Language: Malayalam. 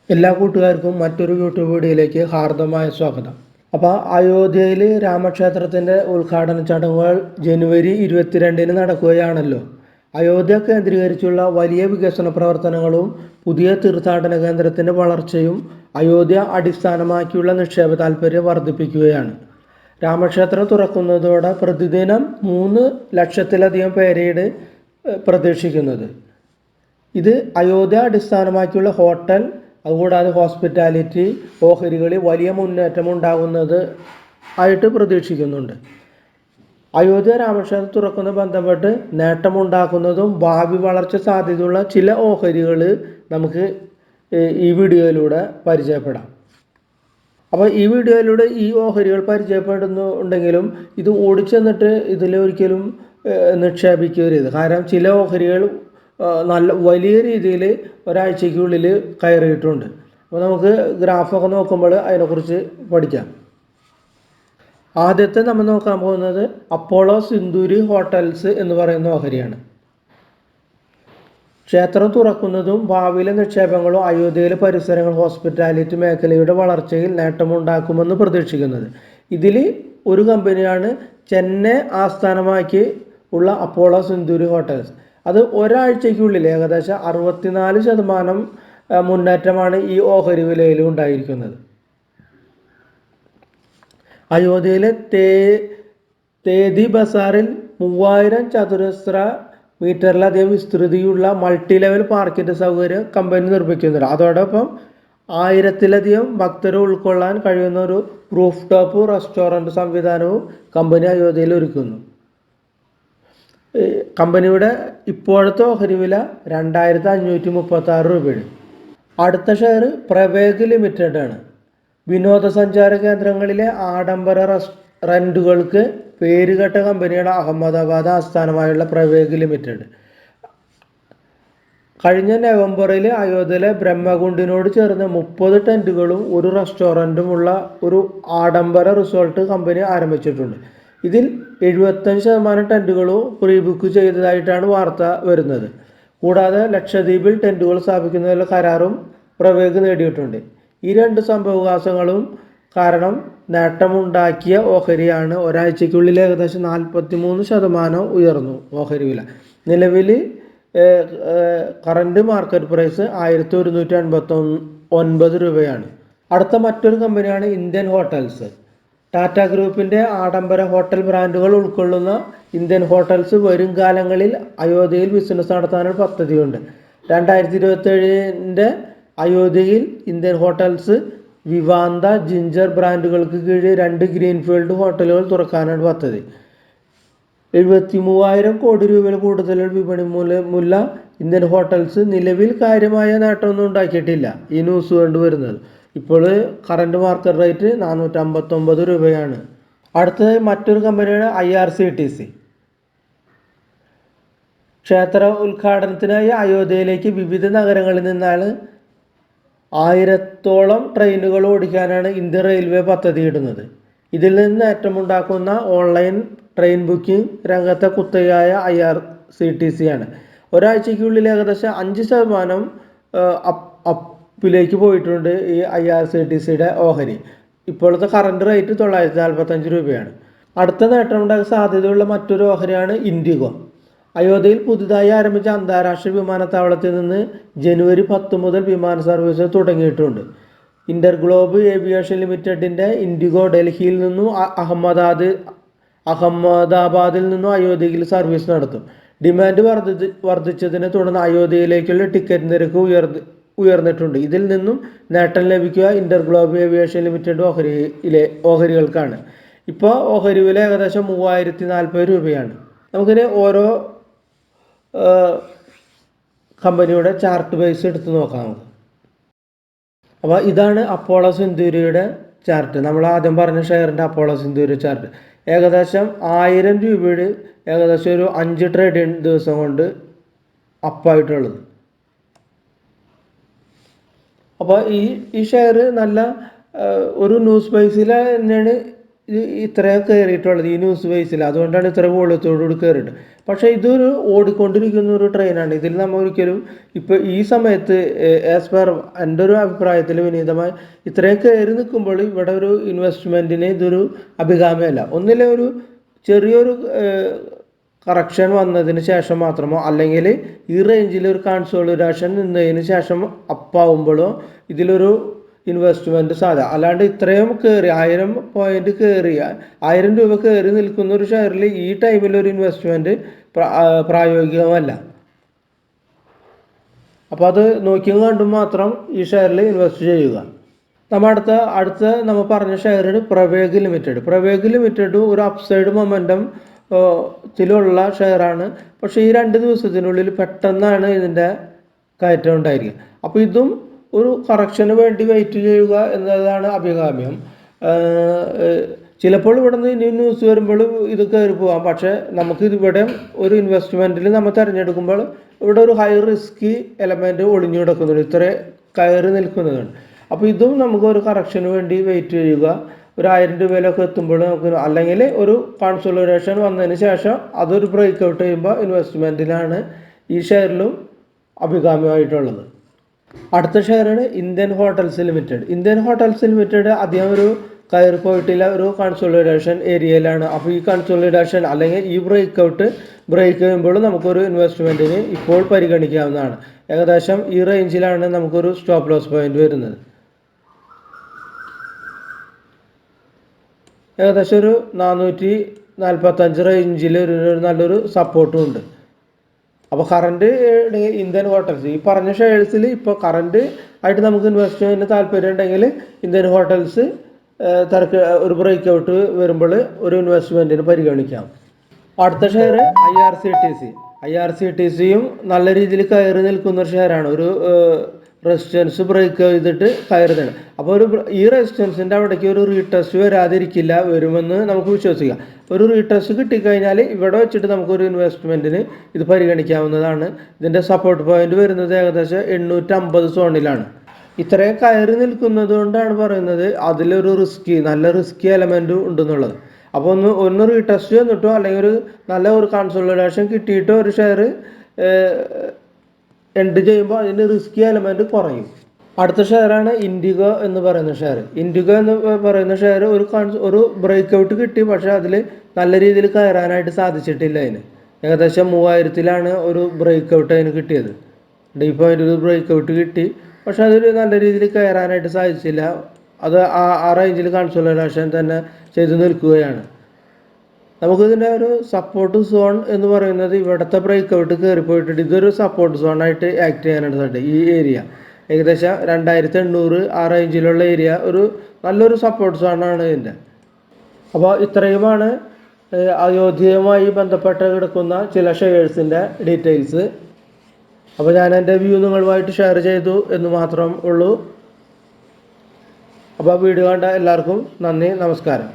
എല്ലാ കൂട്ടുകാർക്കും മറ്റൊരു യൂട്യൂബ് വീഡിയോയിലേക്ക് ഹാർദമായ സ്വാഗതം. അപ്പോൾ അയോധ്യയിൽ രാമക്ഷേത്രത്തിൻ്റെ ഉദ്ഘാടന ചടങ്ങുകൾ ജനുവരി 22-ന് നടക്കുകയാണല്ലോ. അയോധ്യ കേന്ദ്രീകരിച്ചുള്ള വലിയ വികസന പ്രവർത്തനങ്ങളും പുതിയ തീർത്ഥാടന കേന്ദ്രത്തിൻ്റെ വളർച്ചയും അയോധ്യ അടിസ്ഥാനമാക്കിയുള്ള നിക്ഷേപ താൽപ്പര്യം വർദ്ധിപ്പിക്കുകയാണ്. രാമക്ഷേത്രം തുറക്കുന്നതോടെ പ്രതിദിനം 3 ലക്ഷത്തിലധികം പേരെയാണ് പ്രതീക്ഷിക്കുന്നത്. ഇത് അയോധ്യ അടിസ്ഥാനമാക്കിയുള്ള ഹോട്ടൽ, അതുകൂടാതെ ഹോസ്പിറ്റാലിറ്റി ഓഹരികളിൽ വലിയ മുന്നേറ്റം ഉണ്ടാകുന്നത് ആയിട്ട് പ്രതീക്ഷിക്കുന്നുണ്ട്. അയോധ്യ രാമക്ഷേത്രം തുറക്കുന്ന ബന്ധപ്പെട്ട് നേട്ടമുണ്ടാക്കുന്നതും ഭാവി വളർച്ച സാധ്യതയുള്ള ചില ഓഹരികൾ നമുക്ക് ഈ വീഡിയോയിലൂടെ പരിചയപ്പെടാം. അപ്പോൾ ഈ വീഡിയോയിലൂടെ ഈ ഓഹരികൾ പരിചയപ്പെടുന്നുണ്ടെങ്കിലും ഇത് ഓടിച്ചെന്നിട്ട് ഇതിലൊരിക്കലും നിക്ഷേപിക്കരുത്. കാരണം ചില ഓഹരികൾ നല്ല വലിയ രീതിയിൽ ഒരാഴ്ചയ്ക്കുള്ളിൽ കയറിയിട്ടുണ്ട്. അപ്പോൾ നമുക്ക് ഗ്രാഫൊക്കെ നോക്കുമ്പോൾ അതിനെക്കുറിച്ച് പഠിക്കാം. ആദ്യത്തെ നമ്മൾ നോക്കാൻ പോകുന്നത് അപ്പോളോ സിന്ദൂരി ഹോട്ടൽസ് എന്ന് പറയുന്ന ഓഹരിയാണ്. ക്ഷേത്രം തുറക്കുന്നതും ഭാവിയിലെ നിക്ഷേപങ്ങളും അയോധ്യയിലെ പരിസരങ്ങൾ ഹോസ്പിറ്റാലിറ്റി മേഖലയുടെ വളർച്ചയിൽ നേട്ടമുണ്ടാക്കുമെന്ന് പ്രതീക്ഷിക്കുന്നത്. ഇതിൽ ഒരു കമ്പനിയാണ് ചെന്നൈ ആസ്ഥാനമാക്കി ഉള്ള അപ്പോളോ സിന്ദൂരി ഹോട്ടൽസ്. അത് ഒരാഴ്ചയ്ക്കുള്ളിൽ ഏകദേശം 64% മുന്നേറ്റമാണ് ഈ ഓഹരി വിലയിൽ ഉണ്ടായിരിക്കുന്നത്. അയോധ്യയിലെ തേദി ബസാറിൽ 3000 ചതുരശ്ര മീറ്ററിലധികം വിസ്തൃതിയുള്ള മൾട്ടി ലെവൽ പാർക്കിൻ്റെ സൗകര്യം കമ്പനി നിർമ്മിക്കുന്നുണ്ട്. അതോടൊപ്പം 1000-ലധികം ഭക്തരെ ഉൾക്കൊള്ളാൻ കഴിയുന്ന ഒരു റൂഫ് ടോപ്പ് റെസ്റ്റോറൻറ്റ് സംവിധാനവും കമ്പനി അയോധ്യയിൽ ഒരുക്കുന്നു. കമ്പനിയുടെ ഇപ്പോഴത്തെ ഓഹരി വില 2536 രൂപയാണ്. അടുത്ത ഷെയർ പ്രവേഗ് ലിമിറ്റഡ് ആണ്. വിനോദസഞ്ചാര കേന്ദ്രങ്ങളിലെ ആഡംബര റെൻറ്റുകൾക്ക് പേരുകെട്ട കമ്പനിയുടെ അഹമ്മദാബാദ് ആസ്ഥാനമായുള്ള പ്രവേഗ് ലിമിറ്റഡ്. കഴിഞ്ഞ നവംബറിൽ അയോധ്യയിലെ ബ്രഹ്മകുണ്ടിനോട് ചേർന്ന് 30 ടെൻറ്റുകളും ഒരു റെസ്റ്റോറൻറ്റുമുള്ള ഒരു ആഡംബര റിസോർട്ട് കമ്പനി ആരംഭിച്ചിട്ടുണ്ട്. ഇതിൽ 75% ടെൻറ്റുകളും പ്രീ ബുക്ക് ചെയ്തതായിട്ടാണ് വാർത്ത വരുന്നത്. കൂടാതെ ലക്ഷദ്വീപിൽ ടെൻറ്റുകൾ സ്ഥാപിക്കുന്നതിനുള്ള കരാറും പ്രവേഗ് നേടിയിട്ടുണ്ട്. ഈ 2 സംഭവവികാസങ്ങളും കാരണം നേട്ടമുണ്ടാക്കിയ ഓഹരിയാണ്. ഒരാഴ്ചയ്ക്കുള്ളിൽ ഏകദേശം 43% ഉയർന്നു ഓഹരി വില. നിലവിൽ കറൻറ്റ് മാർക്കറ്റ് പ്രൈസ് 1189 രൂപയാണ്. അടുത്ത മറ്റൊരു കമ്പനിയാണ് ഇന്ത്യൻ ഹോട്ടൽസ്. ടാറ്റ ഗ്രൂപ്പിൻ്റെ ആഡംബര ഹോട്ടൽ ബ്രാൻഡുകൾ ഉൾക്കൊള്ളുന്ന ഇന്ത്യൻ ഹോട്ടൽസ് വരും കാലങ്ങളിൽ അയോധ്യയിൽ ബിസിനസ് നടത്താനുള്ള പദ്ധതിയുണ്ട്. 2027 അയോധ്യയിൽ ഇന്ത്യൻ ഹോട്ടൽസ് വിവാന്ത, ജിഞ്ചർ ബ്രാൻഡുകൾക്ക് കീഴിൽ 2 ഗ്രീൻഫീൽഡ് ഹോട്ടലുകൾ തുറക്കാനാണ് പദ്ധതി. 73,000 കോടി രൂപയിൽ കൂടുതൽ വിപണി മൂല്യമുള്ള ഇന്ത്യൻ ഹോട്ടൽസ് നിലവിൽ കാര്യമായ നേട്ടമൊന്നും ഉണ്ടാക്കിയിട്ടില്ല. ഈ ന്യൂസ് കണ്ടുവരുന്നത് ഇപ്പോൾ കറൻറ്റ് മാർക്കറ്റ് റേറ്റ് 459 രൂപയാണ്. അടുത്തതായി മറ്റൊരു കമ്പനിയാണ് IRCTC. ക്ഷേത്ര ഉദ്ഘാടനത്തിനായി അയോധ്യയിലേക്ക് വിവിധ നഗരങ്ങളിൽ നിന്നാണ് 1000-ഓളം ട്രെയിനുകൾ ഓടിക്കാനാണ് ഇന്ത്യൻ റെയിൽവേ പദ്ധതിയിടുന്നത്. ഇതിൽ നിന്ന് നേട്ടമുണ്ടാക്കുന്ന ഓൺലൈൻ ട്രെയിൻ ബുക്കിംഗ് രംഗത്തെ കുത്തകയായ IRCTC ആണ്. ഒരാഴ്ചയ്ക്കുള്ളിൽ ഏകദേശം 5% അപ്പിലേക്ക് പോയിട്ടുണ്ട് ഈ IRCTCയുടെ ഓഹരി. ഇപ്പോഴത്തെ കറൻറ്റ് റേറ്റ് 945 രൂപയാണ്. അടുത്ത നേട്ടമുണ്ടാകാൻ സാധ്യതയുള്ള മറ്റൊരു ഓഹരിയാണ് ഇൻഡിഗോ. അയോധ്യയിൽ പുതുതായി ആരംഭിച്ച അന്താരാഷ്ട്ര വിമാനത്താവളത്തിൽ നിന്ന് ജനുവരി 10 മുതൽ വിമാന സർവീസ് തുടങ്ങിയിട്ടുണ്ട്. ഇന്റർഗ്ലോബ് ഏവിയേഷൻ ലിമിറ്റഡിൻ്റെ ഇൻഡിഗോ ഡൽഹിയിൽ നിന്നും അഹമ്മദാബാദിൽ നിന്നും അയോധ്യയിൽ സർവീസ് നടത്തും. ഡിമാൻഡ് വർദ്ധിച്ചതിനെ തുടർന്ന് അയോധ്യയിലേക്കുള്ള ടിക്കറ്റ് നിരക്ക് ഉയർന്നിട്ടുണ്ട്. ഇതിൽ നിന്നും നേട്ടം ലഭിക്കുക ഇന്റർഗ്ലോബ് ഏവിയേഷൻ ലിമിറ്റഡ് ഓഹരികൾക്കാണ്. ഇപ്പോൾ ഓഹരി വില ഏകദേശം 3040 രൂപയാണ്. നമുക്കിനി ഓരോ കമ്പനിയുടെ ചാർട്ട് ബേസ് എടുത്ത് നോക്കാം. അപ്പോൾ ഇതാണ് അപ്പോളോ സിന്ദൂരിയുടെ ചാർട്ട്. നമ്മൾ ആദ്യം പറഞ്ഞ ഷെയറിൻ്റെ അപ്പോളോ സിന്ദൂരി ചാർട്ട് ഏകദേശം 1000 രൂപയുടെ ഏകദേശം ഒരു 5 ട്രേഡിംഗ് ദിവസം കൊണ്ട് അപ്പായിട്ടുള്ളത്. അപ്പോൾ ഈ ഷെയർ നല്ല ഒരു ന്യൂസ് ബേസിൽ തന്നെയാണ് ഇത്രയും കയറിയിട്ടുള്ളത് ഈ ന്യൂസ് ബേസിൽ, അതുകൊണ്ടാണ് ഇത്ര വോളിയത്തോടുകൂടി കയറിയിട്ട്. പക്ഷേ ഇതൊരു ഓടിക്കൊണ്ടിരിക്കുന്ന ഒരു ട്രെയിനാണ്. ഇതിൽ നമ്മൾ ഒരിക്കലും ഇപ്പോൾ ഈ സമയത്ത് ആസ് പെർ എൻ്റെ ഒരു അഭിപ്രായത്തിൽ വിനീതമായി ഇത്രയും കയറി നിൽക്കുമ്പോൾ ഇവിടെ ഒരു ഇൻവെസ്റ്റ്മെൻറ്റിന് ഇതൊരു അഭികാമ്യമല്ല. ഒന്നിലെ ഒരു ചെറിയൊരു കറക്ഷൻ വന്നതിന് ശേഷം മാത്രമോ അല്ലെങ്കിൽ ഈ റേഞ്ചിൽ ഒരു കൺസോളിഡേഷൻ നിന്നതിന് ശേഷം അപ്പാവുമ്പോഴോ ഇതിലൊരു ഇൻവെസ്റ്റ്മെൻറ്റ് സാധ്യത. അല്ലാണ്ട് ഇത്രയും കയറി 1000 പോയിന്റ് കയറി 1000 രൂപ കയറി നിൽക്കുന്ന ഒരു ഷെയറിൽ ഈ ടൈമിലൊരു ഇൻവെസ്റ്റ്മെൻറ്റ് പ്രായോഗികമല്ല. അപ്പോൾ അത് നോക്കിയും കണ്ടും മാത്രം ഈ ഷെയറിൽ ഇൻവെസ്റ്റ് ചെയ്യുക. നമ്മൾ അടുത്ത നമ്മൾ പറഞ്ഞ ഷെയറാണ് പ്രവേഗ് ലിമിറ്റഡ്. പ്രവേഗ് ലിമിറ്റഡ് ഒരു അപ്സൈഡ് മൊമെൻറ്റം ത്തിലുള്ള ഷെയറാണ്. പക്ഷേ ഈ 2 ദിവസത്തിനുള്ളിൽ പെട്ടെന്നാണ് ഇതിൻ്റെ കയറ്റം ഉണ്ടായിരിക്കുക. അപ്പോൾ ഇതും ഒരു കറക്ഷന് വേണ്ടി വെയിറ്റ് ചെയ്യുക എന്നതാണ് അഭികാമ്യം. ചിലപ്പോൾ ഇവിടെ നിന്ന് ഇനി ന്യൂസ് വരുമ്പോൾ ഇത് കയറി പോകാം. പക്ഷേ നമുക്ക് ഇവിടെ ഒരു ഇൻവെസ്റ്റ്മെൻറ്റിൽ നമ്മൾ തിരഞ്ഞെടുക്കുമ്പോൾ ഇവിടെ ഒരു ഹൈ റിസ്കി എലമെൻറ്റ് ഒളിഞ്ഞു കിടക്കുന്നുണ്ട്, ഇത്ര കയറി നിൽക്കുന്നതാണ്. അപ്പോൾ ഇതും നമുക്ക് ഒരു കറക്ഷന് വേണ്ടി വെയിറ്റ് ചെയ്യുക. ഒരു 1000 രൂപയിലൊക്കെ എത്തുമ്പോൾ നമുക്ക്, അല്ലെങ്കിൽ ഒരു കൺസോളിഡേഷൻ വന്നതിന് ശേഷം അതൊരു ബ്രേക്ക് ഔട്ട് ചെയ്യുമ്പോൾ ഇൻവെസ്റ്റ്മെൻറ്റിലാണ് ഈ ഷെയറിലും അഭികാമ്യമായിട്ടുള്ളത്. അടുത്ത ഷെയറാണ് Indian Hotels Limited. Indian Hotels Limited അധികം ഒരു കയറി പോയിട്ടില്ല, ഒരു കൺസോളിഡേഷൻ ഏരിയയിലാണ്. അപ്പോൾ ഈ കൺസോളിഡേഷൻ അല്ലെങ്കിൽ ഈ ബ്രേക്ക് ചെയ്യുമ്പോൾ നമുക്കൊരു ഇൻവെസ്റ്റ്മെൻറ്റിന് ഇപ്പോൾ പരിഗണിക്കാവുന്നതാണ്. ഏകദേശം ഈ റേഞ്ചിലാണ് നമുക്കൊരു സ്റ്റോപ്പ് ലോസ് പോയിന്റ് വരുന്നത്. ഏകദേശം ഒരു 445 റേഞ്ചിൽ ഒരു നല്ലൊരു സപ്പോർട്ടും ഉണ്ട്. അപ്പോൾ കറണ്ട് ഇന്ത്യൻ ഹോട്ടൽസ് ഈ പറഞ്ഞ ഷെയർസിൽ ഇപ്പോൾ കറണ്ട് ആയിട്ട് നമുക്ക് ഇൻവെസ്റ്റ്മെൻറ്റിന് താല്പര്യം ഉണ്ടെങ്കിൽ ഇന്ത്യൻ ഹോട്ടൽസ് ഒരു ബ്രേക്ക് ഔട്ട് വരുമ്പോൾ ഒരു ഇൻവെസ്റ്റ്മെൻറ്റിന് പരിഗണിക്കാം. അടുത്ത ഷെയർ IRCTC. IRCTCയും നല്ല രീതിയിൽ കയറി നിൽക്കുന്ന ഒരു ഷെയറാണ്. ഒരു റെസിസ്റ്റൻസ് ബ്രേക്ക് ചെയ്തിട്ട് കയറുന്നതാണ്. അപ്പോൾ ഈ റെസിസ്റ്റൻസിൻ്റെ അവിടേക്ക് ഒരു റീടെസ്റ്റ് വരാതിരിക്കില്ല, വരുമെന്ന് നമുക്ക് വിശ്വസിക്കാം. ഒരു റീടെസ്റ്റ് കിട്ടിക്കഴിഞ്ഞാൽ ഇവിടെ വെച്ചിട്ട് നമുക്കൊരു ഇൻവെസ്റ്റ്മെൻറ്റിന് ഇത് പരിഗണിക്കാവുന്നതാണ്. ഇതിൻ്റെ സപ്പോർട്ട് പോയിന്റ് വരുന്നത് ഏകദേശം 850 സോണിലാണ്. ഇത്രയും കയറി നിൽക്കുന്നത് കൊണ്ടാണ് പറയുന്നത് അതിലൊരു നല്ല റിസ്കി എലമെൻറ്റും ഉണ്ടെന്നുള്ളത്. അപ്പോൾ ഒന്ന് റീടെസ്റ്റ് വന്നിട്ടോ അല്ലെങ്കിൽ നല്ല ഒരു കൺസോളിഡേഷൻ കിട്ടിയിട്ടോ ഒരു ഷെയർ എൻഡ് ചെയ്യുമ്പോൾ അതിൻ്റെ റിസ്കി എലമെൻറ്റ് കുറയും. അടുത്ത ഷെയറാണ് ഇൻഡിഗോ എന്ന് പറയുന്ന ഷെയർ. ഇൻഡിഗോ എന്ന് പറയുന്ന ഷെയർ ഒരു ബ്രേക്ക് ഔട്ട് കിട്ടി, പക്ഷേ അതിൽ നല്ല രീതിയിൽ കയറാനായിട്ട് സാധിച്ചിട്ടില്ല. ഏകദേശം 3000-ലാണ് ഒരു ബ്രേക്ക് ഔട്ട് അതിന് കിട്ടിയത്. ഡീ പോയിന്റ് ഒരു ബ്രേക്ക് ഔട്ട് കിട്ടി, പക്ഷേ അതൊരു നല്ല രീതിയിൽ കയറാനായിട്ട് സാധിച്ചില്ല. അത് ആ റേഞ്ചിൽ കൺസോളിഡേഷൻ തന്നെ ചെയ്ത് നിൽക്കുകയാണ്. നമുക്കിതിൻ്റെ ഒരു സപ്പോർട്ട് സോൺ എന്ന് പറയുന്നത് ഇവിടുത്തെ ബ്രേക്ക് ഔട്ട് കയറിപ്പോയിട്ടുണ്ട്. ഇതൊരു സപ്പോർട്ട് സോണായിട്ട് ആക്ട് ചെയ്യാനായിട്ട് സാധിക്കും. ഈ ഏരിയ ഏകദേശം 2800 ആ റേഞ്ചിലുള്ള ഏരിയ ഒരു നല്ലൊരു സപ്പോർട്ട് സോണാണ് ഇതിൻ്റെ. അപ്പോൾ ഇത്രയുമാണ് അയോധ്യയുമായി ബന്ധപ്പെട്ട് കിടക്കുന്ന ചില ഷെയർസിൻ്റെ ഡീറ്റെയിൽസ്. അപ്പോൾ ഞാൻ എൻ്റെ വ്യൂ നിങ്ങളുമായിട്ട് ഷെയർ ചെയ്തു എന്ന് മാത്രം ഉള്ളൂ. അപ്പോൾ വീഡിയോ കണ്ട എല്ലാവർക്കും നന്ദി, നമസ്കാരം.